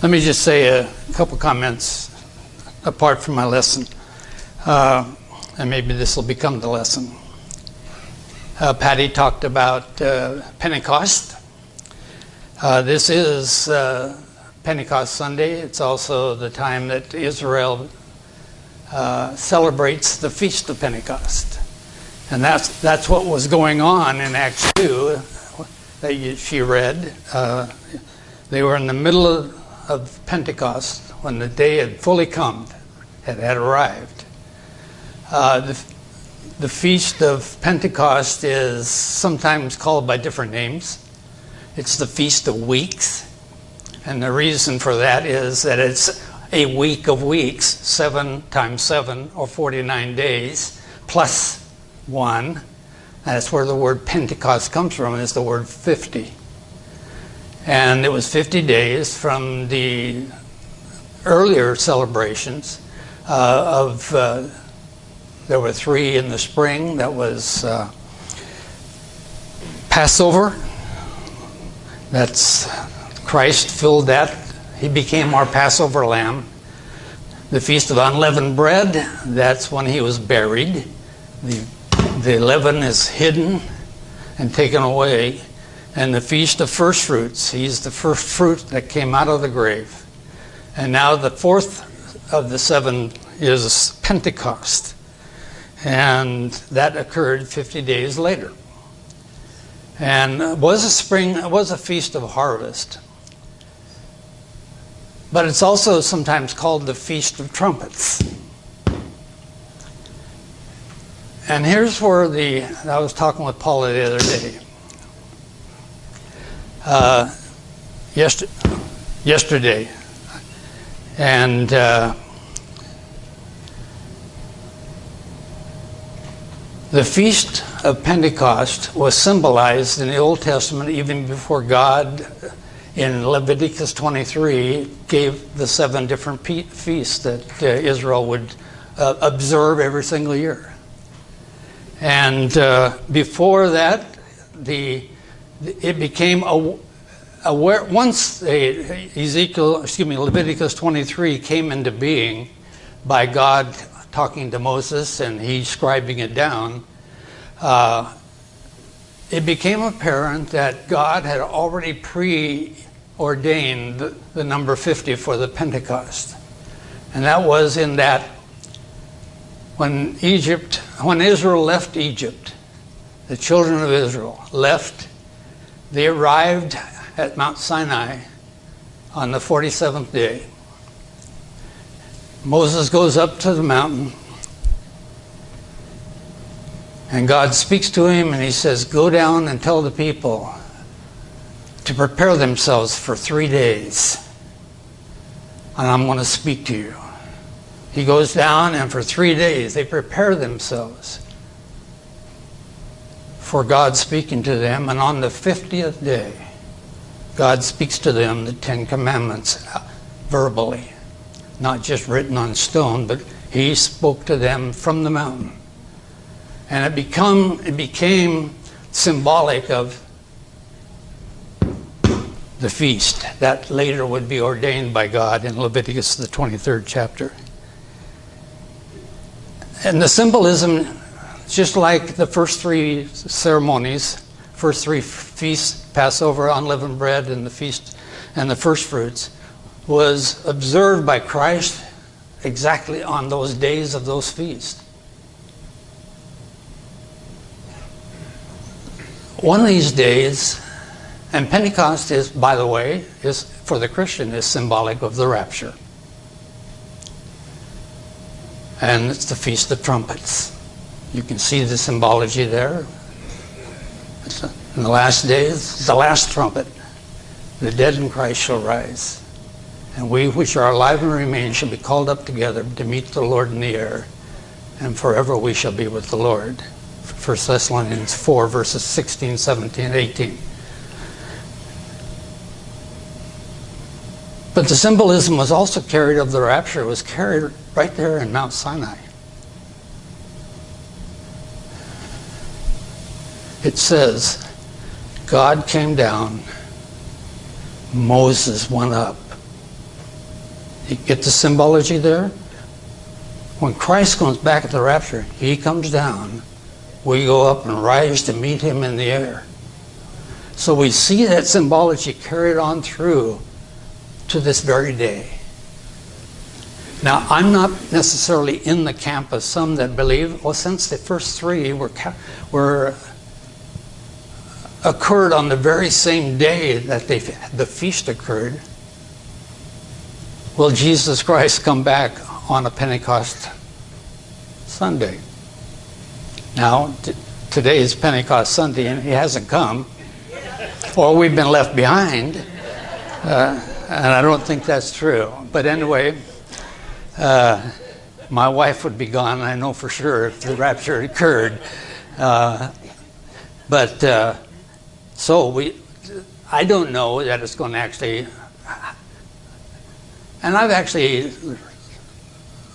Let me just say a couple comments apart from my lesson, and maybe this will become the lesson. Patty talked about Pentecost. This is Pentecost Sunday. It's also the time that Israel celebrates the Feast of Pentecost. And that's what was going on in Acts 2 that she read. They were in the middle of Pentecost when the day had fully come, had arrived. The Feast of Pentecost is sometimes called by different names. It's the Feast of Weeks. And the reason for that is that it's a week of weeks, 7 times 7, or 49 days, plus 1. That's where the word Pentecost comes from, is the word 50. And it was 50 days from the earlier celebrations there were 3 in the spring. That was Passover. That's Christ filled that. He became our Passover lamb. The Feast of Unleavened Bread, that's when he was buried. The leaven is hidden and taken away. And the Feast of First Fruits, he's the first fruit that came out of the grave. And now the 4th of the 7 is Pentecost. And that occurred 50 days later. And it was a feast of harvest. But it's also sometimes called the Feast of Trumpets. And here's where I was talking with Paula the other day. Yesterday. And the Feast of Pentecost was symbolized in the Old Testament even before God, in Leviticus 23, gave the 7 different feasts that Israel would observe every single year. And before that, it became aware. Once Leviticus 23 came into being by God talking to Moses and he scribing it down, it became apparent that God had already preordained the number 50 for the Pentecost. And that was in that when Israel left Egypt, the children of Israel left, they arrived at Mount Sinai on the 47th day. Moses goes up to the mountain, and God speaks to him, and he says, go down and tell the people to prepare themselves for 3 days, and I'm going to speak to you. He goes down, and for 3 days they prepare themselves for God speaking to them, and on the 50th day, God speaks to them the 10 Commandments verbally. Not just written on stone, but he spoke to them from the mountain. And it became symbolic of the feast that later would be ordained by God in Leviticus, the 23rd chapter. And the symbolism, just like the first 3 ceremonies, first 3 feasts, Passover, unleavened bread, and the feast and the first fruits, was observed by Christ exactly on those days of those feasts. One of these days, and Pentecost is, by the way, is for the Christian, is symbolic of the rapture. And it's the Feast of Trumpets. You can see the symbology there. In the last days, the last trumpet, the dead in Christ shall rise. And we which are alive and remain shall be called up together to meet the Lord in the air, and forever we shall be with the Lord. 1 Thessalonians 4, verses 16, 17, 18. But the symbolism was also carried of the rapture. It was carried right there in Mount Sinai. It says, God came down, Moses went up, You get the symbology there? When Christ comes back at the rapture, he comes down. We go up and rise to meet him in the air. So we see that symbology carried on through to this very day. Now, I'm not necessarily in the camp of some that believe, well, since the first three were occurred on the very same day that the feast occurred, will Jesus Christ come back on a Pentecost Sunday? Now, today is Pentecost Sunday, and he hasn't come, or we've been left behind, and I don't think that's true. But anyway, my wife would be gone, I know for sure, if the rapture occurred. I don't know that it's going to actually, and I've actually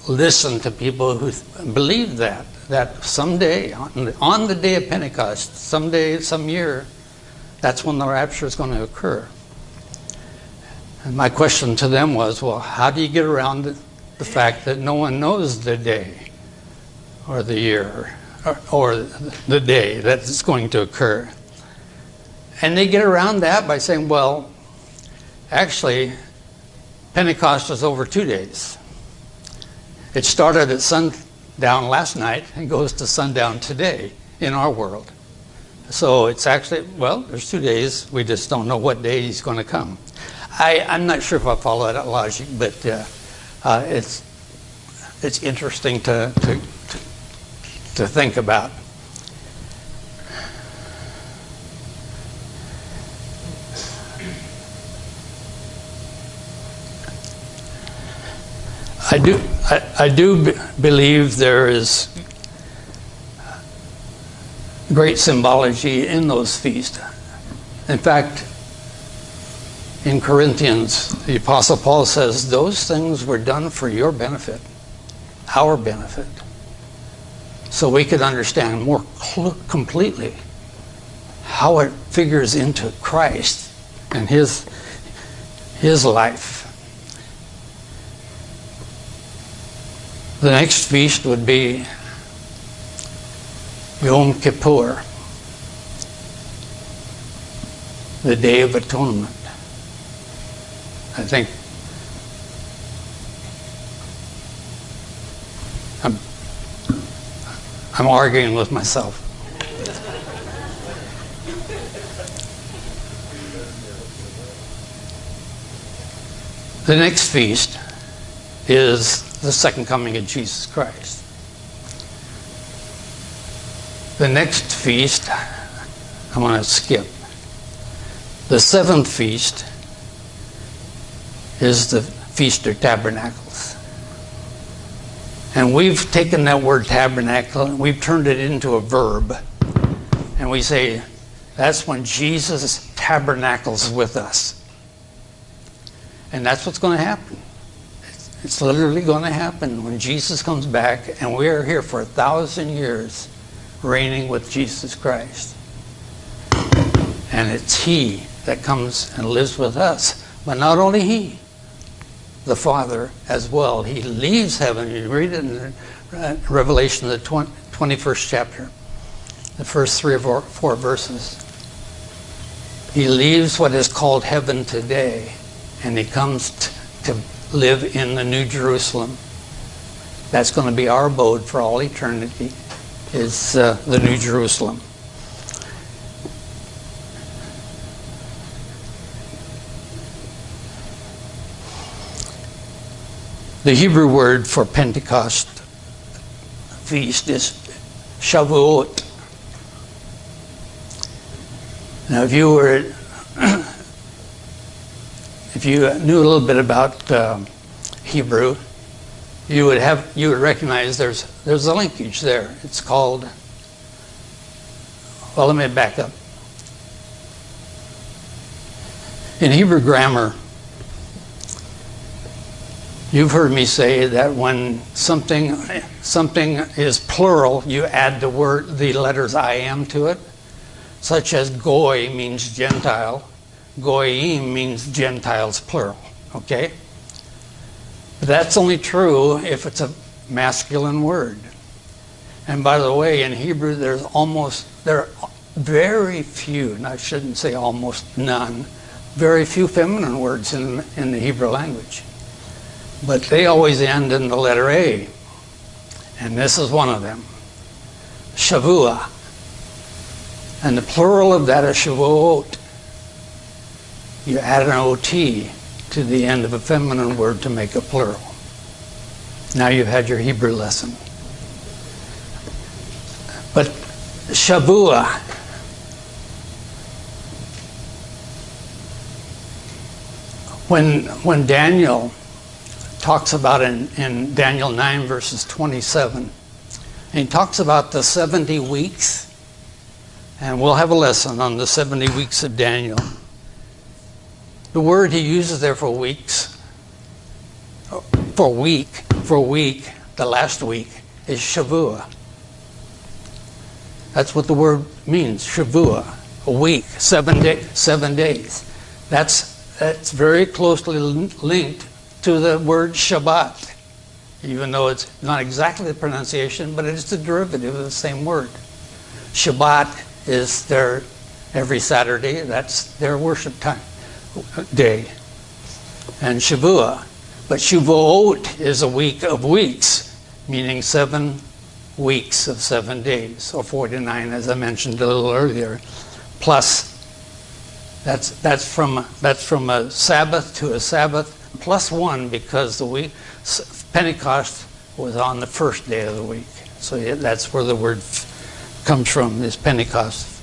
listened to people who believe that someday, on the day of Pentecost, someday, some year, that's when the rapture is going to occur. And my question to them was, well, how do you get around the fact that no one knows the day or the year or the day that it's going to occur? And they get around that by saying, well, actually, Pentecost is over 2 days. It started at sundown last night and goes to sundown today in our world. So it's actually, well, there's 2 days. We just don't know what day he's going to come. I'm not sure if I follow that logic, but it's interesting to think about. I do believe there is great symbology in those feasts. In fact, in Corinthians, the Apostle Paul says, those things were done for your benefit, our benefit, so we could understand more completely how it figures into Christ and his life. The next feast would be Yom Kippur, the Day of Atonement. I think I'm arguing with myself. The next feast is the second coming of Jesus Christ. The next feast, I'm going to skip. The seventh feast is the Feast of Tabernacles. And we've taken that word tabernacle and we've turned it into a verb. And we say, that's when Jesus tabernacles with us. And that's what's going to happen. It's literally going to happen when Jesus comes back and we are here for 1,000 years reigning with Jesus Christ. And it's he that comes and lives with us. But not only he, the Father as well. He leaves heaven. You read it in Revelation, the 21st chapter, the first 3 or 4 verses. He leaves what is called heaven today, and he comes to live in the New Jerusalem. That's going to be our abode for all eternity, is the New Jerusalem. The Hebrew word for Pentecost feast is Shavuot. Now, if you knew a little bit about Hebrew, you would recognize there's a linkage there. It's called, well, let me back up. In Hebrew grammar, you've heard me say that when something is plural, you add the letters I am to it, such as goy means Gentile, goyim means Gentiles plural, okay? But that's only true if it's a masculine word. And by the way, in Hebrew, there are very few, and I shouldn't say almost none, very few feminine words in the Hebrew language. But they always end in the letter A. And this is one of them. Shavua. And the plural of that is shavuot. You add an OT to the end of a feminine word to make a plural. Now you've had your Hebrew lesson. But Shavua, when Daniel talks about in Daniel 9 verses 27, and he talks about the 70 weeks, and we'll have a lesson on the 70 weeks of Daniel. The word he uses there for weeks, the last week, is Shavua. That's what the word means, Shavua, a week, 7 days. That's very closely linked to the word Shabbat, even though it's not exactly the pronunciation, but it's the derivative of the same word. Shabbat is their every Saturday, that's their worship day. And Shavua. But Shavuot is a week of weeks, meaning 7 weeks of 7 days, or 49, as I mentioned a little earlier. Plus, that's from a Sabbath to a Sabbath, plus 1, because the week Pentecost was on the first day of the week. So that's where the word comes from, is Pentecost.